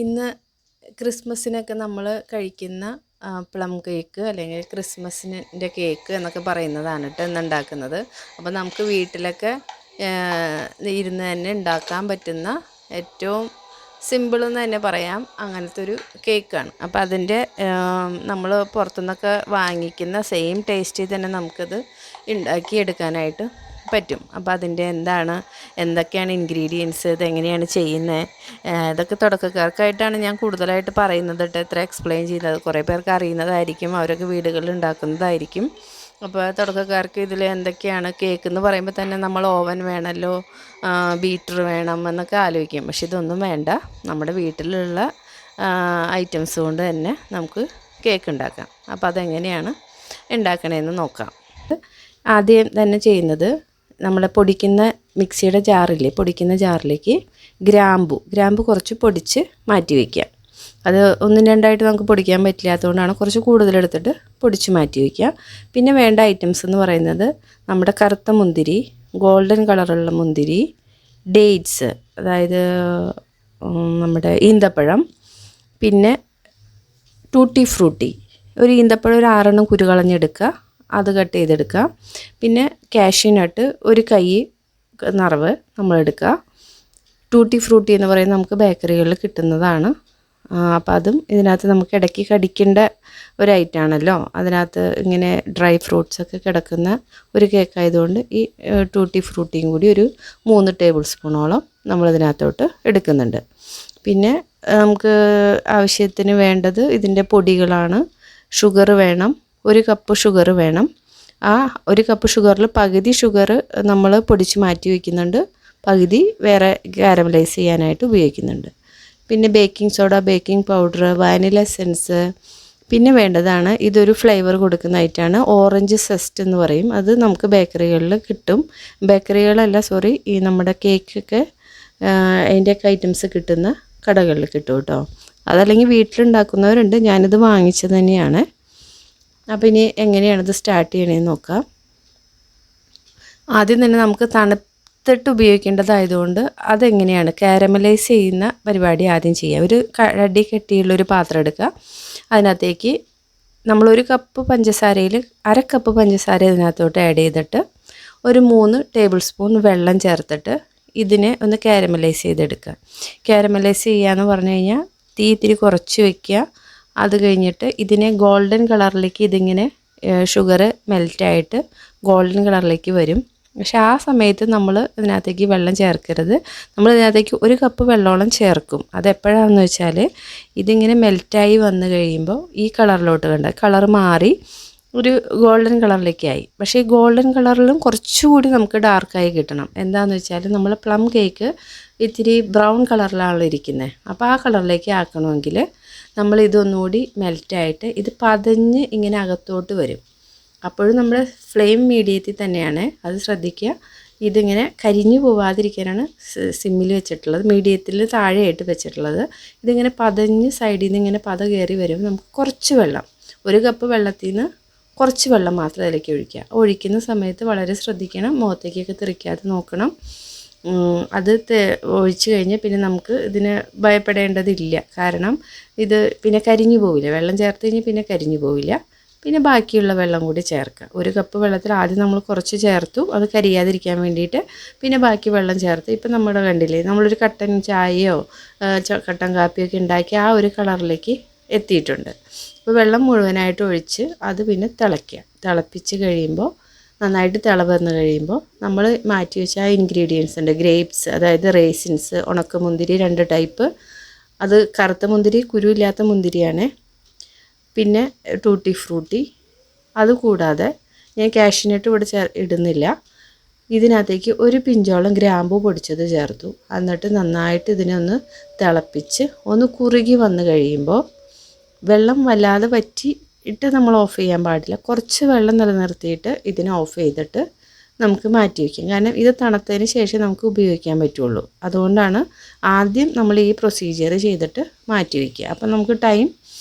ഇന്ന് ക്രിസ്മസിനൊക്കെ നമ്മൾ കഴിക്കുന്ന പ്ലം കേക്ക് അല്ലെങ്കിൽ ക്രിസ്മസിൻ്റെ കേക്ക് എന്നൊക്കെ പറയുന്നതാണ് കേട്ടോ ഇന്ന് ഉണ്ടാക്കുന്നത്. അപ്പോൾ നമുക്ക് വീട്ടിലൊക്കെ ഇരുന്ന് തന്നെ ഉണ്ടാക്കാൻ പറ്റുന്ന ഏറ്റവും സിമ്പിളെന്ന് തന്നെ പറയാം, അങ്ങനത്തെ ഒരു കേക്കാണ്. അപ്പോൾ അതിൻ്റെ നമ്മൾ പുറത്തുനിന്നൊക്കെ വാങ്ങിക്കുന്ന സെയിം ടേസ്റ്റിൽ തന്നെ നമുക്കത് ഉണ്ടാക്കിയെടുക്കാനായിട്ട് പറ്റും. അപ്പോൾ അതിൻ്റെ എന്തൊക്കെയാണ് ഇൻഗ്രീഡിയൻസ്, ഇതെങ്ങനെയാണ് ചെയ്യുന്നത്, ഇതൊക്കെ തുടക്കക്കാർക്കായിട്ടാണ് ഞാൻ കൂടുതലായിട്ട് പറയുന്നത് കേട്ടോ. ഇത്ര എക്സ്പ്ലെയിൻ ചെയ്യുന്നത് കുറേ പേർക്ക് അറിയുന്നതായിരിക്കും, അവരൊക്കെ വീടുകളിൽ ഉണ്ടാക്കുന്നതായിരിക്കും. അപ്പോൾ തുടക്കക്കാർക്ക് ഇതിൽ എന്തൊക്കെയാണ്, കേക്ക് എന്ന് പറയുമ്പോൾ തന്നെ നമ്മൾ ഓവൻ വേണമല്ലോ, ബീറ്റർ വേണം എന്നൊക്കെ ആലോചിക്കും. പക്ഷെ ഇതൊന്നും വേണ്ട, നമ്മുടെ വീട്ടിലുള്ള ഐറ്റംസ് കൊണ്ട് തന്നെ നമുക്ക് കേക്ക് ഉണ്ടാക്കാം. അപ്പോൾ അതെങ്ങനെയാണ് ഉണ്ടാക്കണതെന്ന് നോക്കാം. ആദ്യം തന്നെ ചെയ്യുന്നത്, നമ്മൾ പൊടിക്കുന്ന മിക്സിയുടെ ജാറില്ലേ, പൊടിക്കുന്ന ജാറിലേക്ക് ഗ്രാമ്പു കുറച്ച് പൊടിച്ച് മാറ്റി വയ്ക്കുക. അത് ഒന്നും രണ്ടായിട്ട് നമുക്ക് പൊടിക്കാൻ പറ്റില്ലാത്തതുകൊണ്ടാണ് കുറച്ച് കൂടുതലെടുത്തിട്ട് പൊടിച്ച് മാറ്റി വയ്ക്കുക. പിന്നെ വേണ്ട ഐറ്റംസ് എന്ന് പറയുന്നത് നമ്മുടെ കറുത്ത മുന്തിരി, ഗോൾഡൻ കളറുള്ള മുന്തിരി, ഡേറ്റ്സ് അതായത് നമ്മുടെ ഈന്തപ്പഴം, പിന്നെ ടൂട്ടി ഫ്രൂട്ടി, ഒരു ഈന്തപ്പഴം ഒരു 6 കുരു കളഞ്ഞെടുക്കുക, അത് കട്ട് ചെയ്തെടുക്കുക. പിന്നെ കാഷ്യൂനട്ട് ഒരു കൈ നിറവ് നമ്മളെടുക്കുക. ടൂട്ടി ഫ്രൂട്ടി എന്ന് പറയുന്നത് നമുക്ക് ബേക്കറികളിൽ കിട്ടുന്നതാണ്. അപ്പോൾ അതും ഇതിനകത്ത് നമുക്ക് ഇടയ്ക്ക് കടിക്കേണ്ട ഒരു ഐറ്റമാണല്ലോ, അതിനകത്ത് ഇങ്ങനെ ഡ്രൈ ഫ്രൂട്ട്സൊക്കെ കിടക്കുന്ന ഒരു കേക്കായതുകൊണ്ട് ഈ ടൂട്ടി ഫ്രൂട്ടിയും കൂടി ഒരു 3 ടേബിൾ സ്പൂണോളം നമ്മളിതിനകത്തോട്ട് എടുക്കുന്നുണ്ട്. പിന്നെ നമുക്ക് ആവശ്യത്തിന് വേണ്ടത് ഇതിൻ്റെ പൊടികളാണ്. ഷുഗർ വേണം, 1 കപ്പ് ഷുഗർ വേണം. ആ 1 കപ്പ് ഷുഗറിൽ പകുതി ഷുഗർ നമ്മൾ പൊടിച്ച് മാറ്റി വയ്ക്കുന്നുണ്ട്, പകുതി വേറെ കാരമലൈസ് ചെയ്യാനായിട്ട് ഉപയോഗിക്കുന്നുണ്ട്. പിന്നെ baking soda, baking powder, vanilla essence. പിന്നെ വേണ്ടതാണ്, ഇതൊരു ഫ്ലേവർ കൊടുക്കുന്നതായിട്ടാണ്, ഓറഞ്ച് സെസ്റ്റ് എന്ന് പറയും. അത് നമുക്ക് ബേക്കറികളിൽ കിട്ടും. ഈ നമ്മുടെ കേക്കൊക്കെ അതിൻ്റെയൊക്കെ ഐറ്റംസ് കിട്ടുന്ന കടകളിൽ കിട്ടും കേട്ടോ. അതല്ലെങ്കിൽ വീട്ടിലുണ്ടാക്കുന്നവരുണ്ട്, ഞാനിത് വാങ്ങിച്ചത് തന്നെയാണ്. അപ്പോൾ ഇനി എങ്ങനെയാണിത് സ്റ്റാർട്ട് ചെയ്യണമെന്ന് നോക്കാം. ആദ്യം തന്നെ നമുക്ക് തണുത്തിട്ട് ഉപയോഗിക്കേണ്ടതായതുകൊണ്ട് അതെങ്ങനെയാണ് കാരമലൈസ് ചെയ്യുന്ന പരിപാടി ആദ്യം ചെയ്യുക. ഒരു കടി കെട്ടിയുള്ളൊരു പാത്രം എടുക്കുക. അതിനകത്തേക്ക് നമ്മൾ 1 കപ്പ് പഞ്ചസാരയിൽ 1/2 കപ്പ് പഞ്ചസാര ഇതിനകത്തോട്ട് ആഡ് ചെയ്തിട്ട് ഒരു 3 ടേബിൾ സ്പൂൺ വെള്ളം ചേർത്തിട്ട് ഇതിനെ ഒന്ന് കാരമലൈസ് ചെയ്തെടുക്കുക. കാരമലൈസ് ചെയ്യുക എന്ന് പറഞ്ഞു കഴിഞ്ഞാൽ തീ ഇത്തിരി കുറച്ച് വയ്ക്കുക. അത് കഴിഞ്ഞിട്ട് ഇതിനെ ഗോൾഡൻ കളറിലേക്ക്, ഇതിങ്ങനെ ഷുഗർ മെൽറ്റായിട്ട് ഗോൾഡൻ കളറിലേക്ക് വരും. പക്ഷേ ആ സമയത്ത് നമ്മൾ ഇതിനകത്തേക്ക് വെള്ളം ചേർക്കരുത്. നമ്മൾ ഇതിനകത്തേക്ക് 1 കപ്പ് വെള്ളത്തോളം ചേർക്കും. അതെപ്പോഴാണെന്ന് വെച്ചാൽ ഇതിങ്ങനെ മെൽറ്റായി വന്നു കഴിയുമ്പോൾ ഈ കളറിലോട്ട് കളർ മാറി ഒരു ഗോൾഡൻ കളറിലേക്കായി. പക്ഷേ ഈ ഗോൾഡൻ കളറിലും കുറച്ചുകൂടി നമുക്ക് ഡാർക്കായി കിട്ടണം. എന്താണെന്ന് വെച്ചാൽ നമ്മൾ പ്ലം കേക്ക് ഇത്തിരി ബ്രൗൺ കളറിലാണ് ഇരിക്കുന്നത്. അപ്പോൾ ആ കളറിലേക്ക് ആക്കണമെങ്കിൽ നമ്മൾ ഇതൊന്നുകൂടി മെൽറ്റായിട്ട് ഇത് പതഞ്ഞ് ഇങ്ങനെ അകത്തോട്ട് വരും. അപ്പോഴും നമ്മൾ ഫ്ലെയിം മീഡിയത്തിൽ തന്നെയാണ്, അത് ശ്രദ്ധിക്കുക. ഇതിങ്ങനെ കരിഞ്ഞു പോവാതിരിക്കാനാണ് സിമ്മിൽ വെച്ചിട്ടുള്ളത്, മീഡിയത്തിൽ താഴെയായിട്ട് വെച്ചിട്ടുള്ളത്. ഇതിങ്ങനെ പതഞ്ഞ് സൈഡിൽ നിന്ന് ഇങ്ങനെ പത കയറി വരും. നമുക്ക് കുറച്ച് വെള്ളം, 1 കപ്പ് വെള്ളത്തിൽ നിന്ന് കുറച്ച് വെള്ളം മാത്രം അതിലേക്ക് ഒഴിക്കുക. ഒഴിക്കുന്ന സമയത്ത് വളരെ ശ്രദ്ധിക്കണം, മുഖത്തേക്കൊക്കെ തെറിക്കാതെ നോക്കണം. അത് ഒഴിച്ച് കഴിഞ്ഞാൽ പിന്നെ നമുക്ക് ഇതിന് ഭയപ്പെടേണ്ടതില്ല. കാരണം ഇത് പിന്നെ കരിഞ്ഞു പോവില്ല. വെള്ളം ചേർത്ത് കഴിഞ്ഞാൽ പിന്നെ കരിഞ്ഞു പോവില്ല. പിന്നെ ബാക്കിയുള്ള വെള്ളം കൂടി ചേർക്കുക. 1 കപ്പ് വെള്ളത്തിൽ ആദ്യം നമ്മൾ കുറച്ച് ചേർത്തു, അത് കരിയാതിരിക്കാൻ വേണ്ടിയിട്ട്. പിന്നെ ബാക്കി വെള്ളം ചേർത്ത് ഇപ്പം നമ്മുടെ കണ്ടില്ലേ, നമ്മളൊരു കട്ടൻ ചായയോ കട്ടൻ കാപ്പിയൊക്കെ ഉണ്ടാക്കി ആ ഒരു കളറിലേക്ക് എത്തിയിട്ടുണ്ട്. അപ്പോൾ വെള്ളം മുഴുവനായിട്ട് ഒഴിച്ച് അത് പിന്നെ തിളപ്പിച്ച് കഴിയുമ്പോൾ, നന്നായിട്ട് വന്ന് കഴിയുമ്പോൾ നമ്മൾ മാറ്റി വെച്ച ആ ഇൻഗ്രീഡിയൻസ് ഉണ്ട്, ഗ്രേപ്സ് അതായത് റേസിൻസ്, ഉണക്കമുന്തിരി 2 ടൈപ്പ്. അത് കറുത്ത മുന്തിരി, കുരുവില്ലാത്ത മുന്തിരിയാണ്. പിന്നെ ടൂട്ടി ഫ്രൂട്ടി. അതുകൂടാതെ ഞാൻ കാഷ്യൂനട്ട് ഇവിടെ ഇടുന്നില്ല. ഇതിനകത്തേക്ക് 1 പിഞ്ചോളം ഗ്രാമ്പൂ പൊടിച്ചത് ചേർത്തു. എന്നിട്ട് നന്നായിട്ട് ഇതിനെ ഒന്ന് തിളപ്പിച്ച് ഒന്ന് കുറുകി വന്ന് കഴിയുമ്പോൾ, വെള്ളം വല്ലാതെ വറ്റിയിട്ട് നമ്മൾ ഓഫ് ചെയ്യാൻ പാടില്ല. കുറച്ച് വെള്ളം നിലനിർത്തിയിട്ട് ഇതിനെ ഓഫ് ചെയ്തിട്ട് നമുക്ക് മാറ്റി വയ്ക്കാം. കാരണം ഇത് തണുത്തതിന് ശേഷം നമുക്ക് ഉപയോഗിക്കാൻ പറ്റുള്ളൂ. അതുകൊണ്ടാണ് ആദ്യം നമ്മൾ ഈ പ്രൊസീജിയർ ചെയ്തിട്ട് മാറ്റി വയ്ക്കുക. അപ്പം നമുക്ക് ടൈം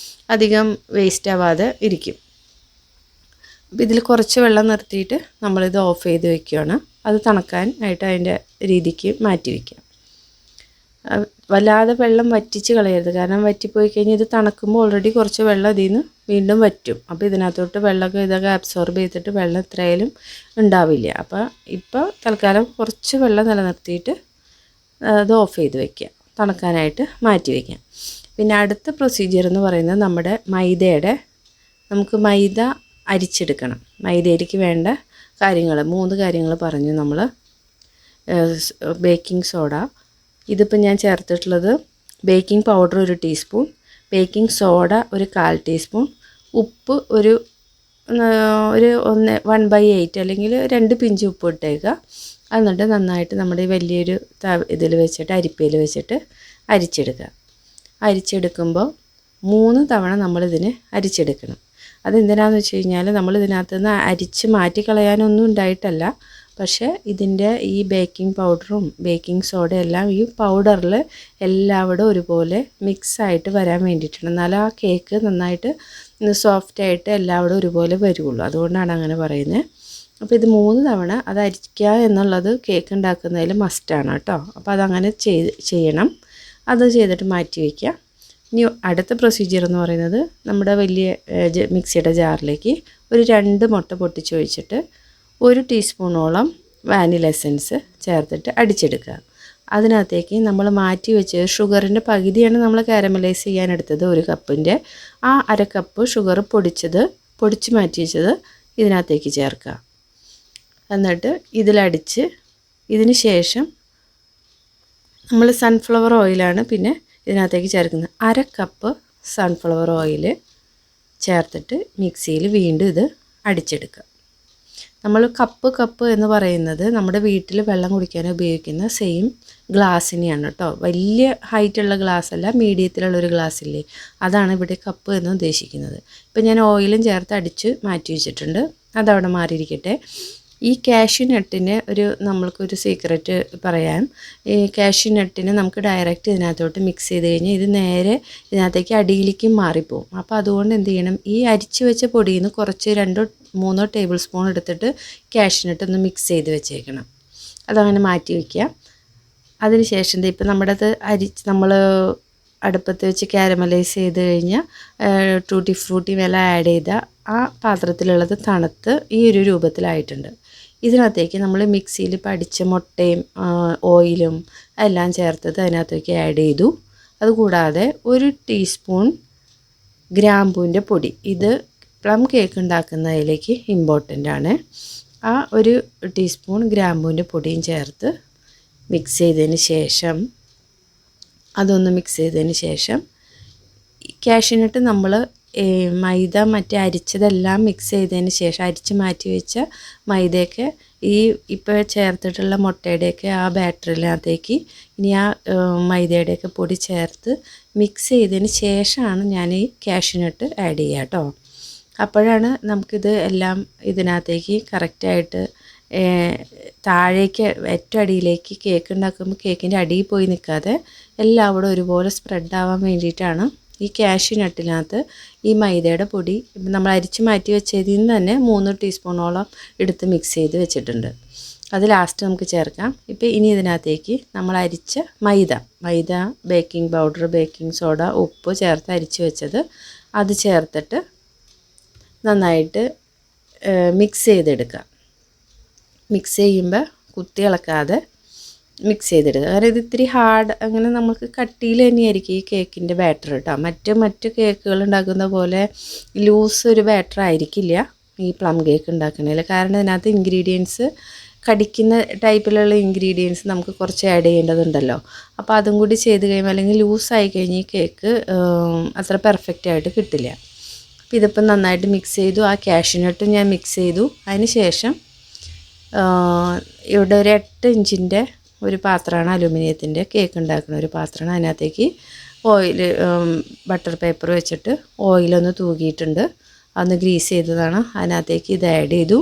അധികം വേസ്റ്റ് ആവാതെ ഇരിക്കും. അപ്പോൾ ഇതിൽ കുറച്ച് വെള്ളം നിർത്തിയിട്ട് നമ്മളിത് ഓഫ് ചെയ്ത് വയ്ക്കുകയാണ്. അത് തണുക്കാൻ ആയിട്ട് അതിൻ്റെ രീതിക്ക് മാറ്റി വയ്ക്കാം. വല്ലാതെ വെള്ളം വറ്റിച്ച് കളയരുത്. കാരണം വറ്റിപ്പോയി കഴിഞ്ഞാൽ ഇത് തണുക്കുമ്പോൾ ഓൾറെഡി കുറച്ച് വെള്ളം ഇതിൽ നിന്ന് വീണ്ടും വറ്റും. അപ്പോൾ ഇതിനകത്തോട്ട് വെള്ളമൊക്കെ ഇതൊക്കെ അബ്സോർബ് ചെയ്തിട്ട് വെള്ളം എത്രയായാലും ഉണ്ടാവില്ല. അപ്പോൾ ഇപ്പോൾ തൽക്കാലം കുറച്ച് വെള്ളം നിലനിർത്തിയിട്ട് അത് ഓഫ് ചെയ്ത് വയ്ക്കുക, തണുക്കാനായിട്ട് മാറ്റി വയ്ക്കാം. പിന്നെ അടുത്ത പ്രൊസീജിയർ എന്ന് പറയുന്നത് നമ്മുടെ നമുക്ക് മൈദ അരിച്ചെടുക്കണം. മൈദയിലേക്ക് വേണ്ട കാര്യങ്ങൾ 3 കാര്യങ്ങൾ പറഞ്ഞു നമ്മൾ. ബേക്കിംഗ് സോഡ, ഇതിപ്പോൾ ഞാൻ ചേർത്തിട്ടുള്ളത് baking powder 1 teaspoon, baking soda 1/4 teaspoon, ഉപ്പ് ഒരു 1/8 അല്ലെങ്കിൽ 2 പിഞ്ച് ഉപ്പ് ഇട്ടേക്കുക. എന്നിട്ട് നന്നായിട്ട് നമ്മുടെ വലിയൊരു ഇതിൽ വെച്ചിട്ട് അരിപ്പയിൽ വെച്ചിട്ട് അരിച്ചെടുക്കുക. അരിച്ചെടുക്കുമ്പോൾ 3 തവണ നമ്മളിതിന് അരിച്ചെടുക്കണം. അതെന്തിനാണെന്ന് വെച്ച് കഴിഞ്ഞാൽ നമ്മൾ ഇതിനകത്ത് നിന്ന് അരിച്ച് മാറ്റി കളയാനൊന്നും ഉണ്ടായിട്ടല്ല, പക്ഷേ ഇതിൻ്റെ ഈ ബേക്കിംഗ് പൗഡറും ബേക്കിംഗ് സോഡ എല്ലാം ഈ പൗഡറിൽ എല്ലാവിടെ ഒരുപോലെ മിക്സായിട്ട് വരാൻ വേണ്ടിയിട്ടാണ്. എന്നാലും ആ കേക്ക് നന്നായിട്ട് സോഫ്റ്റായിട്ട് എല്ലാവിടെ ഒരുപോലെ വരുള്ളൂ. അതുകൊണ്ടാണ് അങ്ങനെ പറയുന്നത്. അപ്പോൾ ഇത് 3 തവണ അത് അരിക്കുക എന്നുള്ളത് കേക്ക് ഉണ്ടാക്കുന്നതിൽ മസ്റ്റാണ് കേട്ടോ. അപ്പോൾ അതങ്ങനെ ചെയ്യണം. അത് ചെയ്തിട്ട് മാറ്റി വയ്ക്കുക. ഇനി അടുത്ത പ്രൊസീജിയർ എന്ന് പറയുന്നത് നമ്മുടെ വലിയ മിക്സിയുടെ ജാറിലേക്ക് ഒരു 2 മുട്ട പൊട്ടിച്ചൊഴിച്ചിട്ട് 1 ടീസ്പൂണോളം വാനില എസൻസ് ചേർത്തിട്ട് അടിച്ചെടുക്കുക. അതിനകത്തേക്ക് നമ്മൾ മാറ്റി വെച്ച് ഷുഗറിൻ്റെ പകുതിയാണ് നമ്മൾ കാരമലൈസ് ചെയ്യാനെടുത്തത് 1 കപ്പിൻ്റെ. ആ 1/2 കപ്പ് ഷുഗർ പൊടിച്ച് മാറ്റി വെച്ചത് ഇതിനകത്തേക്ക് ചേർക്കുക. എന്നിട്ട് ഇതിലടിച്ച് ഇതിന് ശേഷം നമ്മൾ സൺഫ്ലവർ ഓയിലാണ് പിന്നെ ഇതിനകത്തേക്ക് ചേർക്കുന്നത്. 1/2 കപ്പ് സൺഫ്ലവർ ഓയിൽ ചേർത്തിട്ട് മിക്സിയിൽ വീണ്ടും ഇത് അടിച്ചെടുക്കുക. നമ്മൾ കപ്പ് എന്ന് പറയുന്നത് നമ്മുടെ വീട്ടിൽ വെള്ളം കുടിക്കാൻ ഉപയോഗിക്കുന്ന സെയിം ഗ്ലാസ്സിനെയാണ് കേട്ടോ. വലിയ ഹൈറ്റുള്ള ഗ്ലാസ് അല്ല, മീഡിയത്തിലുള്ളൊരു ഗ്ലാസ് ഇല്ലേ, അതാണ് ഇവിടെ കപ്പ് എന്ന് ഉദ്ദേശിക്കുന്നത്. ഇപ്പം ഞാൻ ഓയിലും ചേർത്ത് അടിച്ച് മാറ്റി വെച്ചിട്ടുണ്ട്, അതവിടെ മാറിയിരിക്കട്ടെ. ഈ കാഷ്യൂ നട്ടിന് നമ്മൾക്കൊരു സീക്രറ്റ് പറയാം. ഈ കാഷ്യൂ നട്ടിന് നമുക്ക് ഡയറക്റ്റ് ഇതിനകത്തോട്ട് മിക്സ് ചെയ്ത് കഴിഞ്ഞാൽ ഇത് നേരെ ഇതിനകത്തേക്ക് അടിയിലേക്കും മാറിപ്പോവും. അപ്പോൾ അതുകൊണ്ട് എന്ത് ചെയ്യണം, ഈ അരിച്ച് വെച്ച പൊടിയിൽ നിന്ന് കുറച്ച് 2-3 ടേബിൾ സ്പൂൺ എടുത്തിട്ട് കാഷ്യൂ നട്ട് ഒന്ന് മിക്സ് ചെയ്ത് വെച്ചേക്കണം. അതങ്ങനെ മാറ്റി വയ്ക്കുക. അതിന് ശേഷം ഇപ്പോൾ നമ്മുടെ അത് നമ്മൾ അടുപ്പത്ത് വെച്ച് കാരമലൈസ് ചെയ്ത് കഴിഞ്ഞാൽ ടൂട്ടി ഫ്രൂട്ടി എല്ലാം ആഡ് ചെയ്ത ആ പാത്രത്തിലുള്ളത് തണുത്ത് ഈ ഒരു രൂപത്തിലായിട്ടുണ്ട്. ഇതിനകത്തേക്ക് നമ്മൾ മിക്സിയിൽ അടിച്ച മുട്ടയും ഓയിലും എല്ലാം ചേർത്തത് അതിനകത്തേക്ക് ആഡ് ചെയ്തു. അതുകൂടാതെ 1 ടീസ്പൂൺ ഗ്രാമ്പൂവിൻ്റെ പൊടി, ഇത് പ്ലം കേക്ക് ഉണ്ടാക്കുന്നതിലേക്ക് ഇമ്പോർട്ടൻ്റ് ആണ്. ആ 1 ടീസ്പൂൺ ഗ്രാമ്പൂവിൻ്റെ പൊടിയും ചേർത്ത് മിക്സ് ചെയ്തതിന് ശേഷം കാഷ്യൂ നട്ട് നമ്മൾ മൈദ അരിച്ചതെല്ലാം മിക്സ് ചെയ്തതിന് ശേഷം അരിച്ച് മാറ്റി വെച്ച മൈദയൊക്കെ ഇപ്പോൾ ചേർത്തിട്ടുള്ള മുട്ടയുടെയൊക്കെ ആ ബാറ്ററിനകത്തേക്ക് ഇനി ആ മൈദയുടെയൊക്കെ പൊടി ചേർത്ത് മിക്സ് ചെയ്തതിന് ശേഷമാണ് ഞാൻ ഈ കാഷ്യൂ നട്ട് ആഡ് ചെയ്യുക കേട്ടോ. അപ്പോഴാണ് നമുക്കിത് എല്ലാം ഇതിനകത്തേക്ക് കറക്റ്റായിട്ട് താഴേക്ക് ഏറ്റവും അടിയിലേക്ക് കേക്ക് ഉണ്ടാക്കുമ്പോൾ കേക്കിൻ്റെ അടിയിൽ പോയി നിൽക്കാതെ എല്ലാവരും ഒരുപോലെ സ്പ്രെഡ് ആവാൻ വേണ്ടിയിട്ടാണ് ഈ കാഷ്യൂ നട്ടിനകത്ത് ഈ മൈദയുടെ പൊടി നമ്മൾ അരിച്ച് മാറ്റി വെച്ചതിൽ നിന്ന് തന്നെ 3 ടീസ്പൂണോളം എടുത്ത് മിക്സ് ചെയ്ത് വെച്ചിട്ടുണ്ട്. അത് ലാസ്റ്റ് നമുക്ക് ചേർക്കാം. ഇപ്പോൾ ഇനി ഇതിനകത്തേക്ക് നമ്മൾ അരിച്ച മൈദ, ബേക്കിംഗ് പൗഡർ, ബേക്കിംഗ് സോഡ, ഉപ്പ് ചേർത്ത് അരിച്ച് വെച്ചത് അത് ചേർത്തിട്ട് നന്നായിട്ട് മിക്സ് ചെയ്തെടുക്കുക. മിക്സ് ചെയ്യുമ്പോൾ കുത്തി ഇളക്കാതെ മിക്സ് ചെയ്തെടുക്കുക. കാരണം ഇത് ഇത്തിരി ഹാർഡ്, അങ്ങനെ നമുക്ക് കട്ടിയിൽ തന്നെയായിരിക്കും ഈ കേക്കിൻ്റെ ബാറ്റർ കേട്ടോ. മറ്റ് കേക്കുകൾ ഉണ്ടാക്കുന്ന പോലെ ലൂസ് ഒരു ബാറ്റർ ആയിരിക്കില്ല ഈ പ്ലം കേക്ക് ഉണ്ടാക്കുന്നതിൽ. കാരണം ഇതിനകത്ത് ഇൻഗ്രീഡിയൻസ് കടിക്കുന്ന ടൈപ്പിലുള്ള ഇൻഗ്രീഡിയൻസ് നമുക്ക് കുറച്ച് ആഡ് ചെയ്യേണ്ടതുണ്ടല്ലോ. അപ്പോൾ അതും കൂടി ചെയ്ത് കഴിയുമ്പോൾ അല്ലെങ്കിൽ ലൂസായി കഴിഞ്ഞ് ഈ കേക്ക് അത്ര പെർഫെക്റ്റ് ആയിട്ട് കിട്ടില്ല. അപ്പോൾ ഇതിപ്പം നന്നായിട്ട് മിക്സ് ചെയ്തു. ആ കാഷ്യൂ നട്ടും ഞാൻ മിക്സ് ചെയ്തു. അതിന് ശേഷം ഇവിടെ ഒരു 8 ഇഞ്ചിൻ്റെ ഒരു പാത്രമാണ്, അലുമിനിയത്തിൻ്റെ കേക്ക് ഉണ്ടാക്കുന്ന ഒരു പാത്രമാണ്. അതിനകത്തേക്ക് ഓയിൽ ബട്ടർ പേപ്പർ വെച്ചിട്ട് ഓയിലൊന്ന് തൂകിയിട്ടുണ്ട്, അതൊന്ന് ഗ്രീസ് ചെയ്തതാണ്. അതിനകത്തേക്ക് ഇത് ആഡ് ചെയ്തു,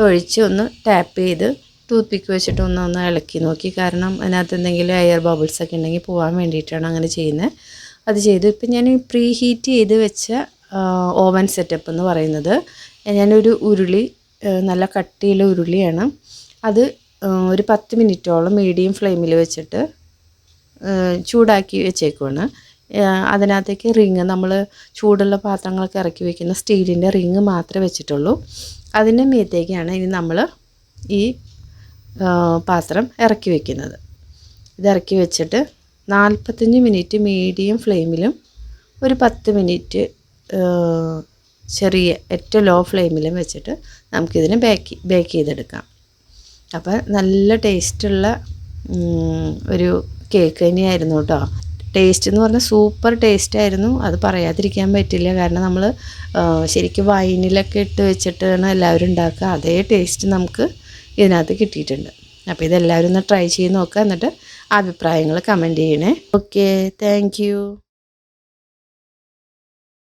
ഒഴിച്ച് ഒന്ന് ടാപ്പ് ചെയ്ത് ടൂത്ത് പിക്ക് വെച്ചിട്ട് ഒന്ന് ഇളക്കി നോക്കി. കാരണം അതിനകത്ത് എന്തെങ്കിലും എയർ ബബിൾസൊക്കെ ഉണ്ടെങ്കിൽ പോകാൻ വേണ്ടിയിട്ടാണ് അങ്ങനെ ചെയ്യുന്നത്. അത് ചെയ്തു. ഇപ്പം ഞാൻ പ്രീ ഹീറ്റ് ചെയ്ത് വെച്ച ഓവൻ സെറ്റപ്പ് എന്ന് പറയുന്നത്, ഞാനൊരു ഉരുളി, നല്ല കട്ടിയുള്ള ഉരുളിയാണ്, അത് ഒരു 10 മിനിറ്റോളം മീഡിയം ഫ്ലെയിമിൽ വെച്ചിട്ട് ചൂടാക്കി വെച്ചേക്കുവാണ്. അതിനകത്തേക്ക് റിങ്, നമ്മൾ ചൂടുള്ള പാത്രങ്ങളൊക്കെ ഇറക്കി വെക്കുന്ന സ്റ്റീലിൻ്റെ റിങ് മാത്രമേ വെച്ചിട്ടുള്ളൂ. അതിൻ്റെ മീത്തേക്കാണ് ഇനി നമ്മൾ ഈ പാത്രം ഇറക്കി വെക്കുന്നത്. ഇതിറക്കി വെച്ചിട്ട് 45 മിനിറ്റ് മീഡിയം ഫ്ലെയിമിലും ഒരു 10 മിനിറ്റ് ചെറിയ ഏറ്റവും ലോ ഫ്ലെയിമിലും വെച്ചിട്ട് നമുക്കിതിനെ ബേക്ക് ചെയ്തെടുക്കാം. അപ്പോൾ നല്ല ടേസ്റ്റുള്ള ഒരു കേക്ക് തന്നെയായിരുന്നു കേട്ടോ. ടേസ്റ്റ് എന്ന് പറഞ്ഞാൽ സൂപ്പർ ടേസ്റ്റായിരുന്നു. അത് പറയാതിരിക്കാൻ പറ്റില്ല. കാരണം നമ്മൾ ശരിക്കും വൈനിലൊക്കെ ഇട്ട് വെച്ചിട്ടാണ് എല്ലാവരും ഉണ്ടാക്കുക. അതേ ടേസ്റ്റ് നമുക്ക് ഇതിനകത്ത് കിട്ടിയിട്ടുണ്ട്. അപ്പോൾ ഇതെല്ലാവരും ഒന്ന് ട്രൈ ചെയ്ത് നോക്കുക. എന്നിട്ട് അഭിപ്രായങ്ങൾ കമൻറ്റ് ചെയ്യണേ. Okay, thank you.